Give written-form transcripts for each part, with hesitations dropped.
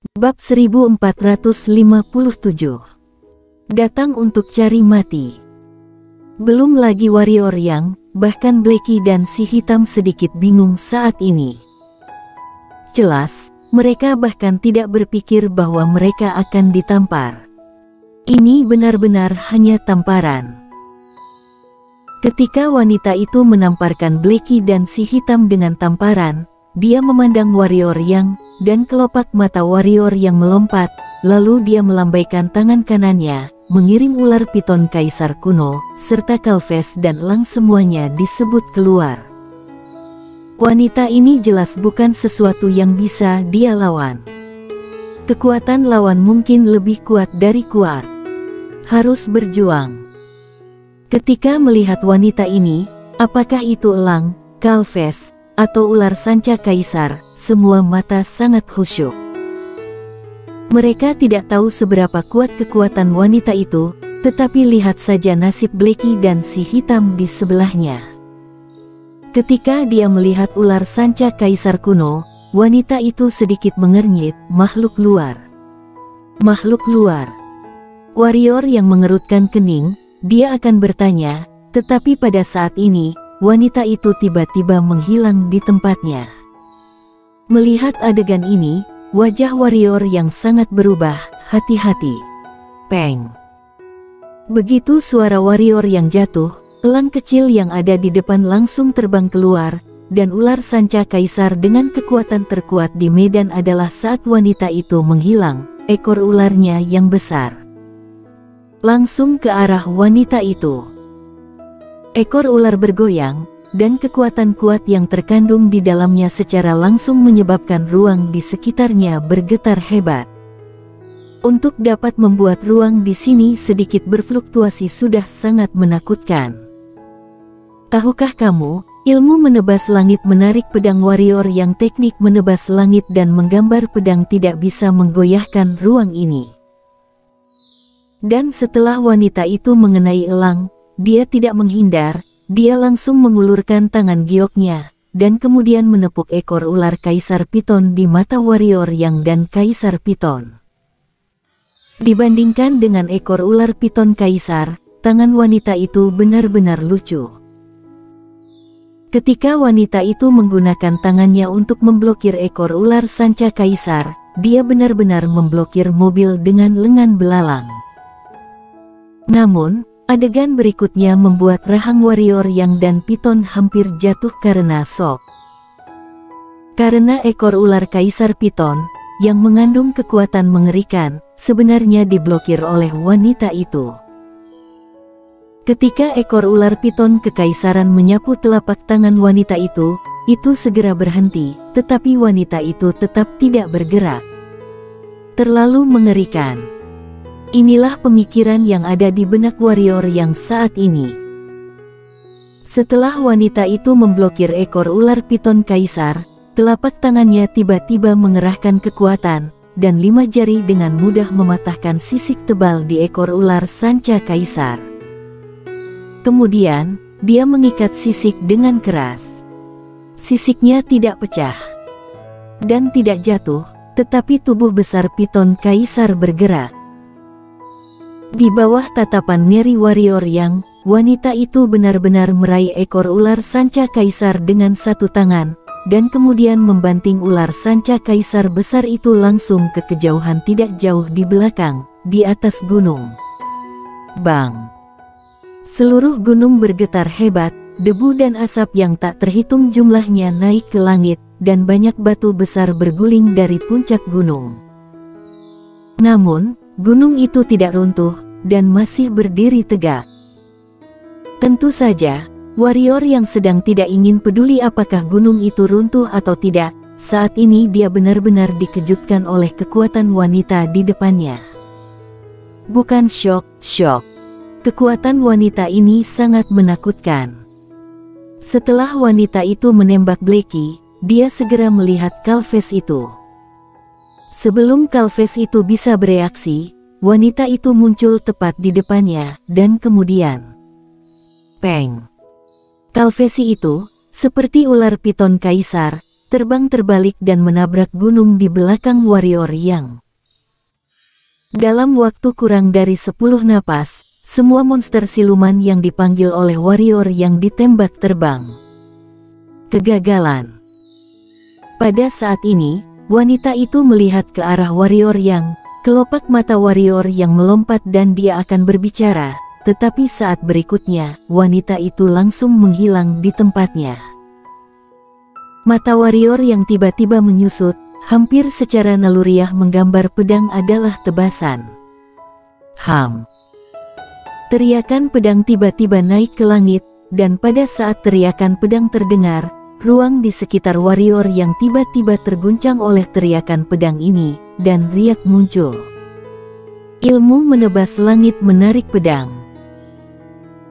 Bab 1457. Datang untuk cari mati. Belum lagi warrior yang, bahkan Blacky dan si hitam sedikit bingung saat ini. Jelas, mereka bahkan tidak berpikir bahwa mereka akan ditampar. Ini benar-benar hanya tamparan. Ketika wanita itu menamparkan Blacky dan si hitam dengan tamparan, dia memandang warrior yang, dan kelopak mata warrior yang melompat, lalu dia melambaikan tangan kanannya, mengirim ular piton kaisar kuno, serta Kalves dan elang semuanya disebut keluar. Wanita ini jelas bukan sesuatu yang bisa dia lawan. Kekuatan lawan mungkin lebih kuat dari kuat. Harus berjuang. Ketika melihat wanita ini, apakah itu elang, Kalves, atau ular sanca kaisar, semua mata sangat khusyuk. Mereka tidak tahu seberapa kuat kekuatan wanita itu, tetapi lihat saja nasib Blacky dan si hitam di sebelahnya. Ketika dia melihat ular sanca kaisar kuno, wanita itu sedikit mengernyit, makhluk luar. Makhluk luar. Warrior yang mengerutkan kening, dia akan bertanya, tetapi pada saat ini, wanita itu tiba-tiba menghilang di tempatnya. Melihat adegan ini, wajah warrior yang sangat berubah, hati-hati. Peng. Begitu suara warrior yang jatuh, elang kecil yang ada di depan langsung terbang keluar, dan ular sanca kaisar dengan kekuatan terkuat di medan adalah saat wanita itu menghilang, ekor ularnya yang besar langsung ke arah wanita itu. Ekor ular bergoyang, dan kekuatan kuat yang terkandung di dalamnya secara langsung menyebabkan ruang di sekitarnya bergetar hebat. Untuk dapat membuat ruang di sini sedikit berfluktuasi sudah sangat menakutkan. Tahukah kamu, ilmu menebas langit menarik pedang warrior yang teknik menebas langit dan menggambar pedang tidak bisa menggoyahkan ruang ini. Dan setelah wanita itu mengenai elang, dia tidak menghindar, dia langsung mengulurkan tangan gioknya, dan kemudian menepuk ekor ular kaisar piton di mata warrior yang dan kaisar piton. Dibandingkan dengan ekor ular piton kaisar, tangan wanita itu benar-benar lucu. Ketika wanita itu menggunakan tangannya untuk memblokir ekor ular sanca kaisar, dia benar-benar memblokir mobil dengan lengan belalang. Namun, adegan berikutnya membuat rahang warrior yang dan piton hampir jatuh karena shock. Karena ekor ular kaisar piton, yang mengandung kekuatan mengerikan, sebenarnya diblokir oleh wanita itu. Ketika ekor ular piton kekaisaran menyapu telapak tangan wanita itu segera berhenti, tetapi wanita itu tetap tidak bergerak. Terlalu mengerikan. Inilah pemikiran yang ada di benak warrior yang saat ini. Setelah wanita itu memblokir ekor ular piton kaisar, telapak tangannya tiba-tiba mengerahkan kekuatan, dan 5 jari dengan mudah mematahkan sisik tebal di ekor ular sanca kaisar. Kemudian, dia mengikat sisik dengan keras. Sisiknya tidak pecah dan tidak jatuh, tetapi tubuh besar piton kaisar bergerak. Di bawah tatapan ngeri warrior yang, wanita itu benar-benar meraih ekor ular sanca kaisar dengan satu tangan, dan kemudian membanting ular sanca kaisar besar itu langsung ke kejauhan tidak jauh di belakang, di atas gunung. Bang! Seluruh gunung bergetar hebat, debu dan asap yang tak terhitung jumlahnya naik ke langit, dan banyak batu besar berguling dari puncak gunung. Namun, gunung itu tidak runtuh, dan masih berdiri tegak. Tentu saja, warrior yang sedang tidak ingin peduli apakah gunung itu runtuh atau tidak, saat ini dia benar-benar dikejutkan oleh kekuatan wanita di depannya. Bukan shock. Kekuatan wanita ini sangat menakutkan. Setelah wanita itu menembak Blacky, dia segera melihat Kalves itu. Sebelum Kalves itu bisa bereaksi, wanita itu muncul tepat di depannya, dan kemudian Peng! Kalvesi itu, seperti ular piton kaisar, terbang terbalik dan menabrak gunung di belakang warrior Yang. Dalam waktu kurang dari 10 napas, semua monster siluman yang dipanggil oleh warrior Yang ditembak terbang. Kegagalan. Pada saat ini, wanita itu melihat ke arah warrior Yang, kelopak mata warrior Yang melompat dan dia akan berbicara, tetapi saat berikutnya, wanita itu langsung menghilang di tempatnya. Mata warrior Yang tiba-tiba menyusut, hampir secara naluriah menggambar pedang adalah tebasan. Ham. Teriakan pedang tiba-tiba naik ke langit, dan pada saat teriakan pedang terdengar, ruang di sekitar warrior Yang tiba-tiba terguncang oleh teriakan pedang ini, dan riak muncul. Ilmu menebas langit menarik pedang.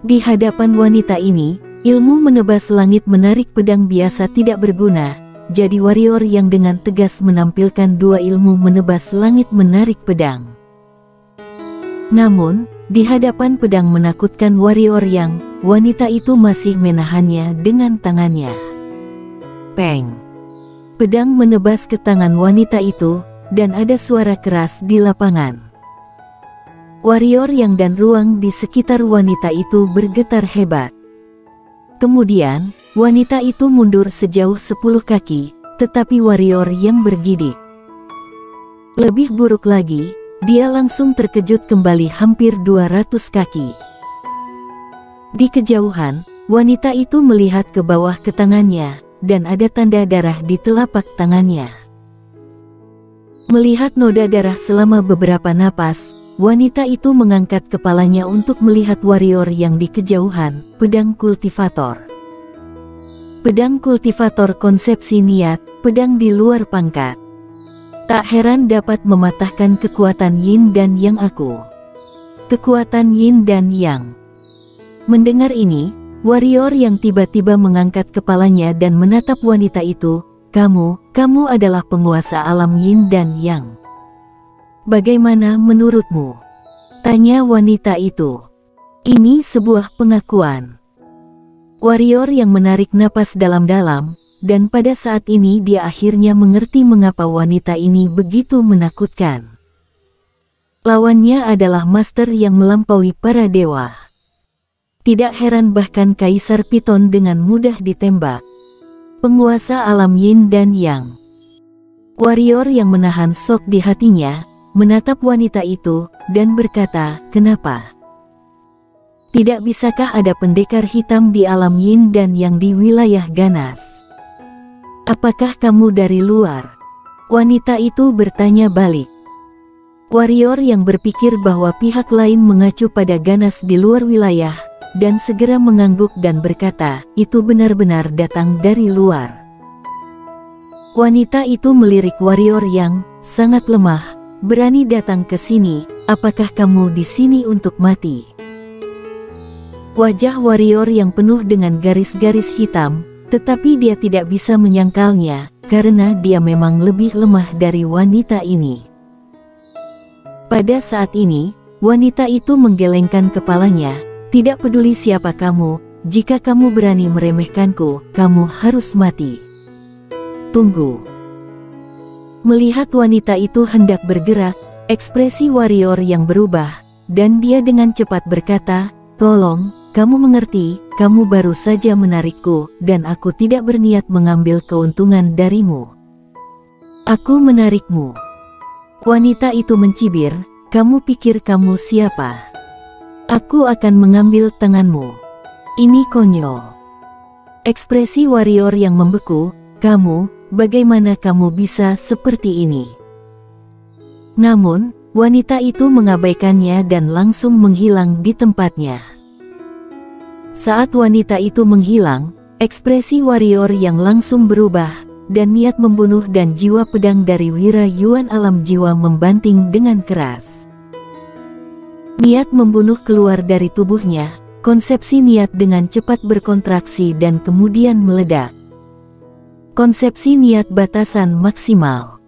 Di hadapan wanita ini, ilmu menebas langit menarik pedang biasa tidak berguna. Jadi warrior Yang dengan tegas menampilkan dua ilmu menebas langit menarik pedang. Namun, di hadapan pedang menakutkan warrior Yang, wanita itu masih menahannya dengan tangannya. Peng! Pedang menebas ke tangan wanita itu, dan ada suara keras di lapangan. Warrior Yang dan ruang di sekitar wanita itu bergetar hebat. Kemudian, wanita itu mundur sejauh 10 kaki, tetapi warrior Yang bergidik. Lebih buruk lagi, dia langsung terkejut kembali hampir 200 kaki. Di kejauhan, wanita itu melihat ke bawah ke tangannya, dan ada tanda darah di telapak tangannya. Melihat noda darah selama beberapa napas, wanita itu mengangkat kepalanya untuk melihat warrior Yang di kejauhan, pedang kultivator. Pedang kultivator konsepsi niat, pedang di luar pangkat. Tak heran dapat mematahkan kekuatan Yin dan Yang aku. Kekuatan Yin dan Yang. Mendengar ini, warrior Yang tiba-tiba mengangkat kepalanya dan menatap wanita itu. Kamu adalah penguasa alam Yin dan Yang. Bagaimana menurutmu? Tanya wanita itu. Ini sebuah pengakuan. Warrior Yang menarik napas dalam-dalam, dan pada saat ini dia akhirnya mengerti mengapa wanita ini begitu menakutkan. Lawannya adalah master yang melampaui para dewa. Tidak heran bahkan Kaisar Piton dengan mudah ditembak. Penguasa alam Yin dan Yang. Warrior Yang menahan shock di hatinya, menatap wanita itu, dan berkata, "Kenapa? Tidak bisakah ada pendekar hitam di alam Yin dan Yang di wilayah ganas? Apakah kamu dari luar?" Wanita itu bertanya balik. Warrior Yang berpikir bahwa pihak lain mengacu pada ganas di luar wilayah, dan segera mengangguk dan berkata, "Itu benar-benar datang dari luar." Wanita itu melirik warrior Yang, "Sangat lemah, berani datang ke sini, apakah kamu di sini untuk mati?" Wajah warrior Yang penuh dengan garis-garis hitam, tetapi dia tidak bisa menyangkalnya, karena dia memang lebih lemah dari wanita ini. Pada saat ini, wanita itu menggelengkan kepalanya, "Tidak peduli siapa kamu, jika kamu berani meremehkanku, kamu harus mati." Tunggu. Melihat wanita itu hendak bergerak, ekspresi warrior Yang berubah, dan dia dengan cepat berkata, "Tolong, kamu mengerti, kamu baru saja menarikku, dan aku tidak berniat mengambil keuntungan darimu. Aku menarikmu." Wanita itu mencibir, "Kamu pikir kamu siapa? Aku akan mengambil tanganmu. Ini konyol." Ekspresi warrior Yang membeku, Bagaimana kamu bisa seperti ini?" Namun, wanita itu mengabaikannya dan langsung menghilang di tempatnya. Saat wanita itu menghilang, ekspresi warrior Yang langsung berubah, dan niat membunuh dan jiwa pedang dari Wira Yuan alam jiwa membanting dengan keras. Niat membunuh keluar dari tubuhnya, konsepsi niat dengan cepat berkontraksi dan kemudian meledak. Konsepsi niat batasan maksimal.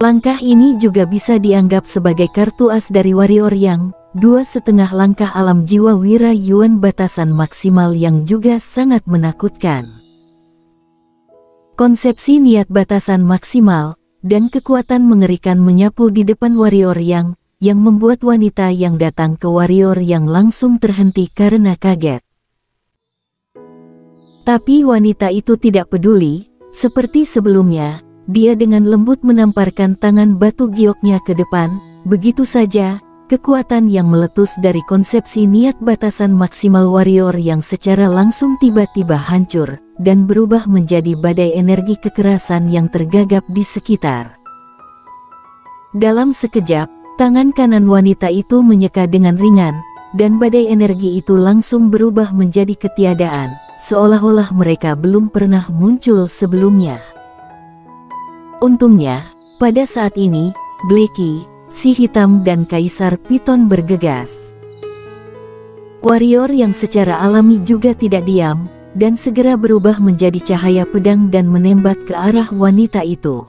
Langkah ini juga bisa dianggap sebagai kartu as dari warrior Yang, 2,5 langkah alam jiwa Wira Yuan batasan maksimal yang juga sangat menakutkan. Konsepsi niat batasan maksimal dan kekuatan mengerikan menyapu di depan warrior yang membuat wanita yang datang ke warrior yang langsung terhenti karena kaget. Tapi wanita itu tidak peduli, seperti sebelumnya, dia dengan lembut menamparkan tangan batu gioknya ke depan, begitu saja. Kekuatan yang meletus dari konsepsi niat batasan maksimal warrior yang secara langsung tiba-tiba hancur, dan berubah menjadi badai energi kekerasan yang tergagap di sekitar. Dalam sekejap, tangan kanan wanita itu menyeka dengan ringan, dan badai energi itu langsung berubah menjadi ketiadaan, seolah-olah mereka belum pernah muncul sebelumnya. Untungnya, pada saat ini, Blackie, si hitam dan Kaisar Piton bergegas. Warrior yang secara alami juga tidak diam, dan segera berubah menjadi cahaya pedang dan menembak ke arah wanita itu.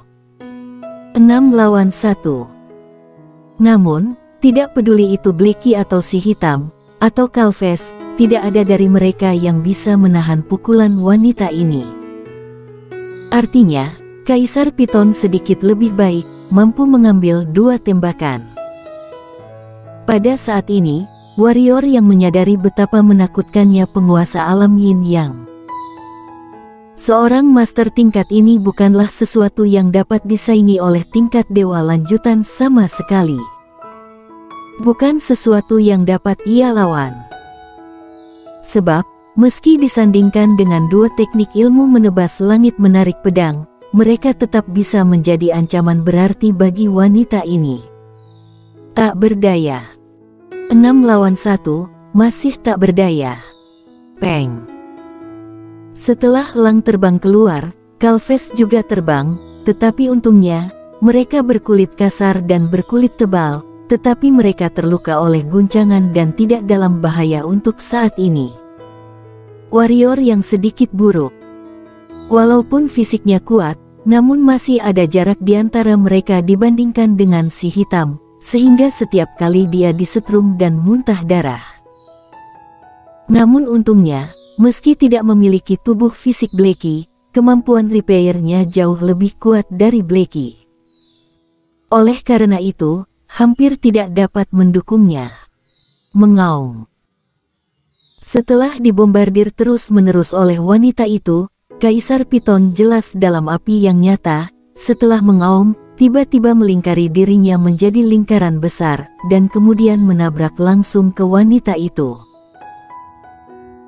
6 lawan 1. Namun, tidak peduli itu Blackie atau si hitam, atau Calves, tidak ada dari mereka yang bisa menahan pukulan wanita ini. Artinya, Kaisar Piton sedikit lebih baik, mampu mengambil 2 tembakan. Pada saat ini, warrior yang menyadari betapa menakutkannya penguasa alam Yin Yang. Seorang master tingkat ini bukanlah sesuatu yang dapat disaingi oleh tingkat dewa lanjutan sama sekali. Bukan sesuatu yang dapat ia lawan. Sebab, meski disandingkan dengan 2 teknik ilmu menebas langit menarik pedang, mereka tetap bisa menjadi ancaman berarti bagi wanita ini. Tak berdaya. 6 lawan 1, masih tak berdaya. Peng. Setelah elang terbang keluar, Calves juga terbang, tetapi untungnya, mereka berkulit kasar dan berkulit tebal, tetapi mereka terluka oleh guncangan dan tidak dalam bahaya untuk saat ini. Warrior yang sedikit buruk. Walaupun fisiknya kuat, namun masih ada jarak di antara mereka dibandingkan dengan si hitam, sehingga setiap kali dia disetrum dan muntah darah. Namun untungnya, meski tidak memiliki tubuh fisik Blackie, kemampuan repairnya jauh lebih kuat dari Blackie. Oleh karena itu, hampir tidak dapat mendukungnya. Mengaum. Setelah dibombardir terus-menerus oleh wanita itu, Kaisar Piton jelas dalam api yang nyata, setelah mengaum, tiba-tiba melingkari dirinya menjadi lingkaran besar, dan kemudian menabrak langsung ke wanita itu.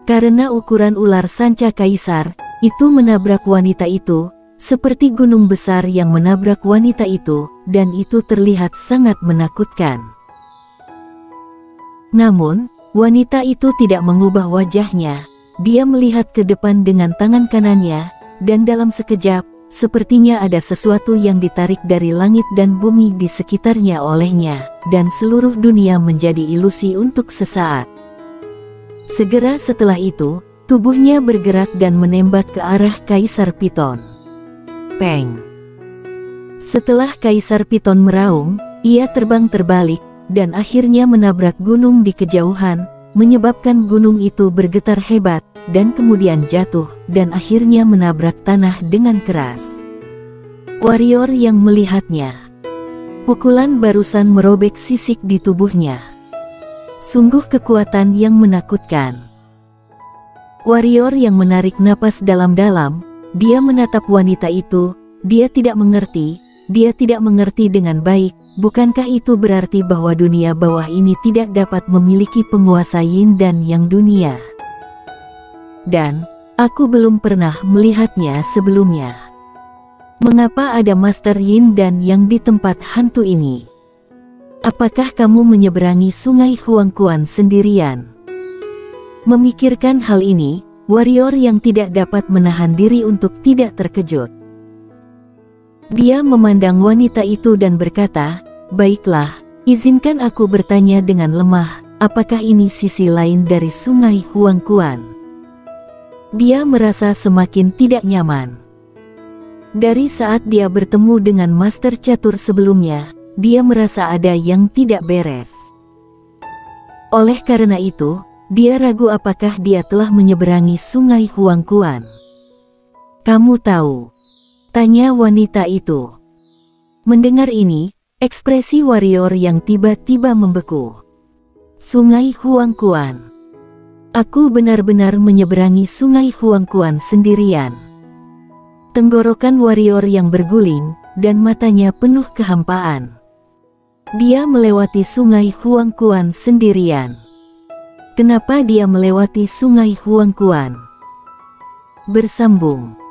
Karena ukuran ular sanca Kaisar, itu menabrak wanita itu, seperti gunung besar yang menabrak wanita itu, dan itu terlihat sangat menakutkan. Namun, wanita itu tidak mengubah wajahnya. Dia melihat ke depan dengan tangan kanannya, dan dalam sekejap, sepertinya ada sesuatu yang ditarik dari langit dan bumi di sekitarnya olehnya, dan seluruh dunia menjadi ilusi untuk sesaat. Segera setelah itu, tubuhnya bergerak dan menembak ke arah Kaisar Piton. Peng. Setelah Kaisar Piton meraung, ia terbang terbalik, dan akhirnya menabrak gunung di kejauhan, menyebabkan gunung itu bergetar hebat, dan kemudian jatuh, dan akhirnya menabrak tanah dengan keras. Warrior yang melihatnya. Pukulan barusan merobek sisik di tubuhnya. Sungguh kekuatan yang menakutkan. Warrior yang menarik napas dalam-dalam, dia menatap wanita itu, dia tidak mengerti dengan baik. Bukankah itu berarti bahwa dunia bawah ini tidak dapat memiliki penguasa Yin dan Yang dunia? Dan, aku belum pernah melihatnya sebelumnya. Mengapa ada Master Yin dan Yang di tempat hantu ini? Apakah kamu menyeberangi sungai Huangquan sendirian? Memikirkan hal ini, warrior yang tidak dapat menahan diri untuk tidak terkejut. Dia memandang wanita itu dan berkata, "Baiklah, izinkan aku bertanya dengan lemah, apakah ini sisi lain dari sungai Huangquan?" Dia merasa semakin tidak nyaman. Dari saat dia bertemu dengan Master Catur sebelumnya, dia merasa ada yang tidak beres. Oleh karena itu, dia ragu apakah dia telah menyeberangi sungai Huangquan. "Kamu tahu," Tanya wanita itu. Mendengar ini, ekspresi warrior yang tiba-tiba membeku. Sungai Huangquan. Aku benar-benar menyeberangi Sungai Huangquan sendirian. Tenggorokan warrior yang berguling, dan matanya penuh kehampaan. Dia melewati Sungai Huangquan sendirian. Kenapa dia melewati Sungai Huangquan? Bersambung.